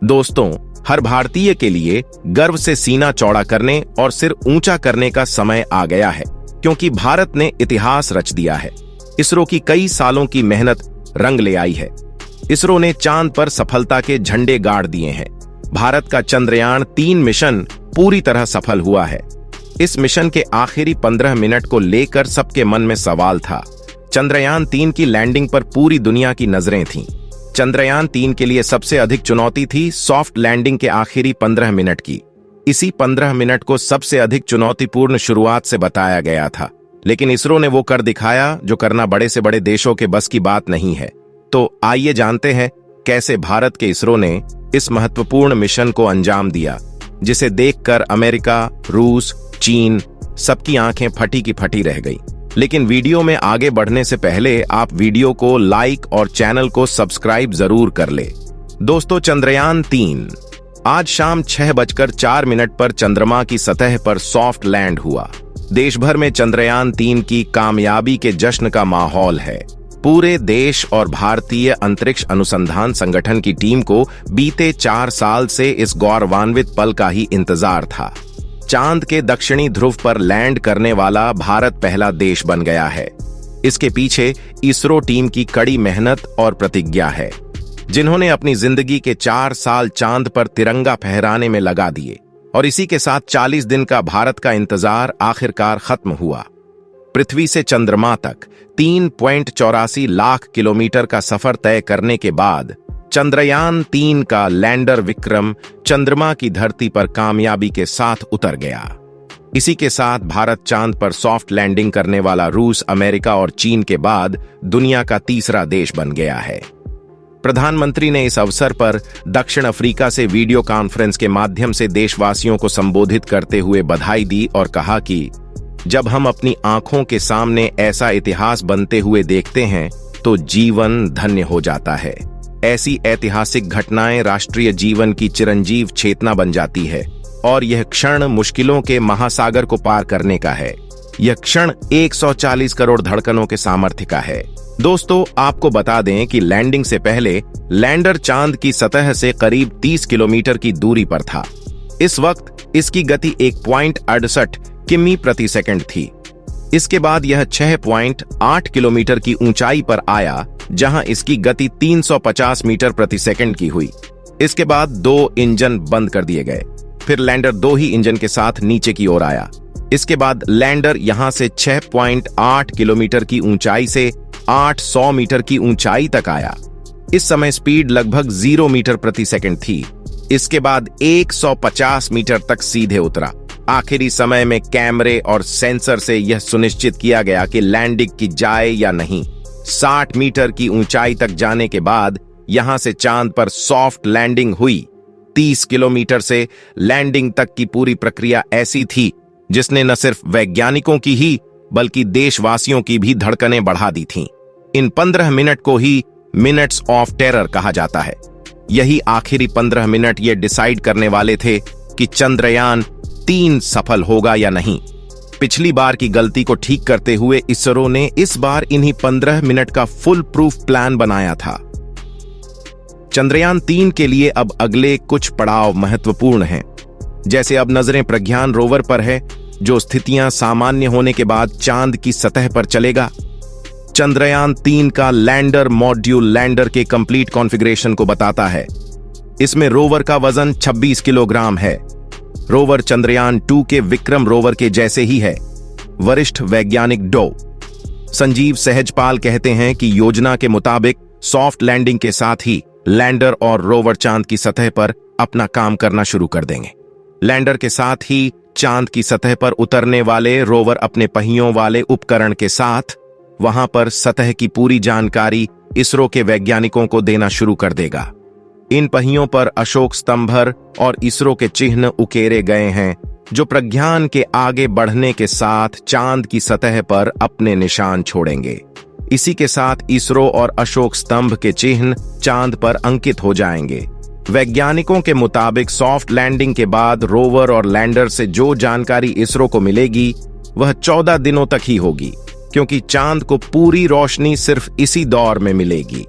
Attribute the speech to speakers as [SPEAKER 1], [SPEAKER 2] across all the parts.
[SPEAKER 1] दोस्तों, हर भारतीय के लिए गर्व से सीना चौड़ा करने और सिर ऊंचा करने का समय आ गया है, क्योंकि भारत ने इतिहास रच दिया है। इसरो की कई सालों की मेहनत रंग ले आई है। इसरो ने चांद पर सफलता के झंडे गाड़ दिए हैं। भारत का चंद्रयान 3 मिशन पूरी तरह सफल हुआ है। इस मिशन के आखिरी 15 मिनट को लेकर सबके मन में सवाल था। चंद्रयान 3 की लैंडिंग पर पूरी दुनिया की नजरें थीं। चंद्रयान 3 के लिए सबसे अधिक चुनौती थी सॉफ्ट लैंडिंग के आखिरी 15 मिनट की। इसी 15 मिनट को सबसे अधिक चुनौतीपूर्ण शुरुआत से बताया गया था, लेकिन इसरो ने वो कर दिखाया जो करना बड़े से बड़े देशों के बस की बात नहीं है। तो आइए जानते हैं कैसे भारत के इसरो ने इस महत्वपूर्ण मिशन को अंजाम दिया, जिसे देखकर अमेरिका, रूस, चीन सबकी आंखें फटी की फटी रह गई। लेकिन वीडियो में आगे बढ़ने से पहले आप वीडियो को लाइक और चैनल को सब्सक्राइब जरूर कर ले। दोस्तों, चंद्रयान 3 आज शाम 6:04 पर चंद्रमा की सतह पर सॉफ्ट लैंड हुआ। देश भर में चंद्रयान 3 की कामयाबी के जश्न का माहौल है। पूरे देश और भारतीय अंतरिक्ष अनुसंधान संगठन की टीम को बीते 4 साल से इस गौरवान्वित पल का ही इंतजार था। चांद के दक्षिणी ध्रुव पर लैंड करने वाला भारत पहला देश बन गया है। इसके पीछे इसरो टीम की कड़ी मेहनत और प्रतिज्ञा है, जिन्होंने अपनी जिंदगी के 4 साल चांद पर तिरंगा फहराने में लगा दिए। और इसी के साथ 40 दिन का भारत का इंतजार आखिरकार खत्म हुआ। पृथ्वी से चंद्रमा तक 3.84 लाख किलोमीटर का सफर तय करने के बाद चंद्रयान 3 का लैंडर विक्रम चंद्रमा की धरती पर कामयाबी के साथ उतर गया। इसी के साथ भारत चांद पर सॉफ्ट लैंडिंग करने वाला रूस, अमेरिका और चीन के बाद दुनिया का तीसरा देश बन गया है। प्रधानमंत्री ने इस अवसर पर दक्षिण अफ्रीका से वीडियो कॉन्फ्रेंस के माध्यम से देशवासियों को संबोधित करते हुए बधाई दी और कहा कि जब हम अपनी आंखों के सामने ऐसा इतिहास बनते हुए देखते हैं तो जीवन धन्य हो जाता है। ऐसी ऐतिहासिक घटनाएं राष्ट्रीय जीवन की चिरंजीव चेतना बन जाती है और यह क्षण मुश्किलों के महासागर को पार करने का है। यह क्षण 140 करोड़ धड़कनों के सामर्थ्य का है। दोस्तो68 आपको बता दें कि लैंडिंग से पहले लैंडर चांद की सतह से करीब 30 किलोमीटर की दूरी पर था। इस वक्त इसकी गति 1.68 किमी प्रति सेकंड थी। इसके बाद यह 6.8 किलोमीटर की ऊंचाई पर आया, जहां इसकी गति 350 मीटर प्रति सेकंड की हुई। इसके बाद 2 इंजन बंद कर दिए गए। फिर लैंडर 2 ही इंजन के साथ नीचे की ओर आया। इसके बाद लैंडर यहां से 6.8 किलोमीटर की ऊंचाई से 800 मीटर की ऊंचाई तक आया। इस समय स्पीड लगभग 0 मीटर प्रति सेकंड थी। इसके बाद 150 मीटर तक सीधे उतरा। आखिरी समय में कैमरे और सेंसर से यह सुनिश्चित किया गया कि लैंडिंग की जाए या नहीं। 60 मीटर की ऊंचाई तक जाने के बाद यहां से चांद पर सॉफ्ट लैंडिंग हुई। 30 किलोमीटर से लैंडिंग तक की पूरी प्रक्रिया ऐसी थी जिसने न सिर्फ वैज्ञानिकों की ही बल्कि देशवासियों की भी धड़कनें बढ़ा दी थीं। इन 15 मिनट को ही मिनट्स ऑफ टेरर कहा जाता है। यही आखिरी 15 मिनट ये डिसाइड करने वाले थे कि चंद्रयान 3 सफल होगा या नहीं। पिछली बार की गलती को ठीक करते हुए इसरो ने इस बार इन्हीं 15 मिनट का फुल प्रूफ प्लान बनाया था। चंद्रयान 3 के लिए अब अगले कुछ पड़ाव महत्वपूर्ण हैं। जैसे अब नजरें प्रज्ञान रोवर पर है, जो स्थितियां सामान्य होने के बाद चांद की सतह पर चलेगा। चंद्रयान 3 का लैंडर मॉड्यूल लैंडर के कंप्लीट कॉन्फ़िगरेशन को बताता है। इसमें रोवर का वजन 26 किलोग्राम है। रोवर चंद्रयान 2 के विक्रम रोवर के जैसे ही है। वरिष्ठ वैज्ञानिक डॉ. संजीव सहजपाल कहते हैं कि योजना के मुताबिक सॉफ्ट लैंडिंग के साथ ही लैंडर और रोवर चांद की सतह पर अपना काम करना शुरू कर देंगे। लैंडर के साथ ही चांद की सतह पर उतरने वाले रोवर अपने पहियों वाले उपकरण के साथ वहां पर सतह की पूरी जानकारी इसरो के वैज्ञानिकों को देना शुरू कर देगा। इन पहियों पर अशोक स्तंभर और इसरो के चिन्ह उकेरे गए हैं, जो प्रज्ञान के आगे बढ़ने के साथ चांद की सतह पर अपने निशान छोड़ेंगे। इसी के साथ इसरो और अशोक स्तंभ के चिन्ह चांद पर अंकित हो जाएंगे। वैज्ञानिकों के मुताबिक सॉफ्ट लैंडिंग के बाद रोवर और लैंडर से जो जानकारी इसरो को मिलेगी वह 14 दिनों तक ही होगी, क्योंकि चांद को पूरी रोशनी सिर्फ इसी दौर में मिलेगी।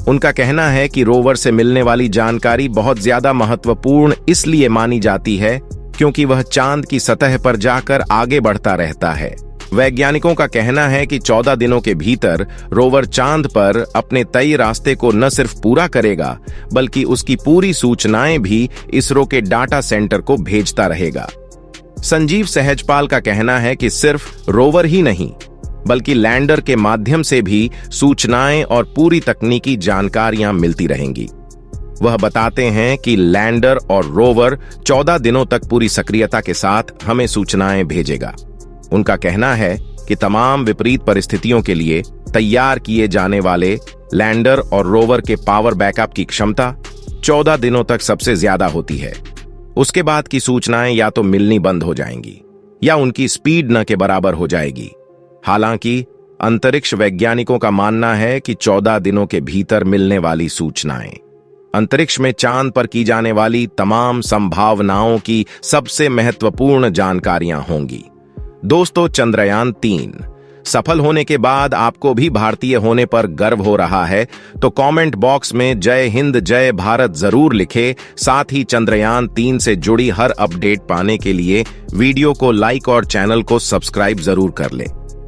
[SPEAKER 1] उनका कहना है कि रोवर से मिलने वाली जानकारी बहुत ज्यादा महत्वपूर्ण इसलिए मानी जाती है क्योंकि वह चांद की सतह पर जाकर आगे बढ़ता रहता है। वैज्ञानिकों का कहना है कि 14 दिनों के भीतर रोवर चांद पर अपने तय रास्ते को न सिर्फ पूरा करेगा बल्कि उसकी पूरी सूचनाएं भी इसरो के डाटा सेंटर को भेजता रहेगा। संजीव सहजपाल का कहना है कि सिर्फ रोवर ही नहीं बल्कि लैंडर के माध्यम से भी सूचनाएं और पूरी तकनीकी जानकारियां मिलती रहेंगी। वह बताते हैं कि लैंडर और रोवर 14 दिनों तक पूरी सक्रियता के साथ हमें सूचनाएं भेजेगा। उनका कहना है कि तमाम विपरीत परिस्थितियों के लिए तैयार किए जाने वाले लैंडर और रोवर के पावर बैकअप की क्षमता 14 दिनों तक सबसे ज्यादा होती है। उसके बाद की सूचनाएं या तो मिलनी बंद हो जाएंगी या उनकी स्पीड न के बराबर हो जाएगी। हालांकि अंतरिक्ष वैज्ञानिकों का मानना है कि 14 दिनों के भीतर मिलने वाली सूचनाएं अंतरिक्ष में चांद पर की जाने वाली तमाम संभावनाओं की सबसे महत्वपूर्ण जानकारियां होंगी। दोस्तों, चंद्रयान 3 सफल होने के बाद आपको भी भारतीय होने पर गर्व हो रहा है तो कमेंट बॉक्स में जय हिंद जय भारत जरूर लिखें। साथ ही चंद्रयान 3 से जुड़ी हर अपडेट पाने के लिए वीडियो को लाइक और चैनल को सब्सक्राइब जरूर कर लें।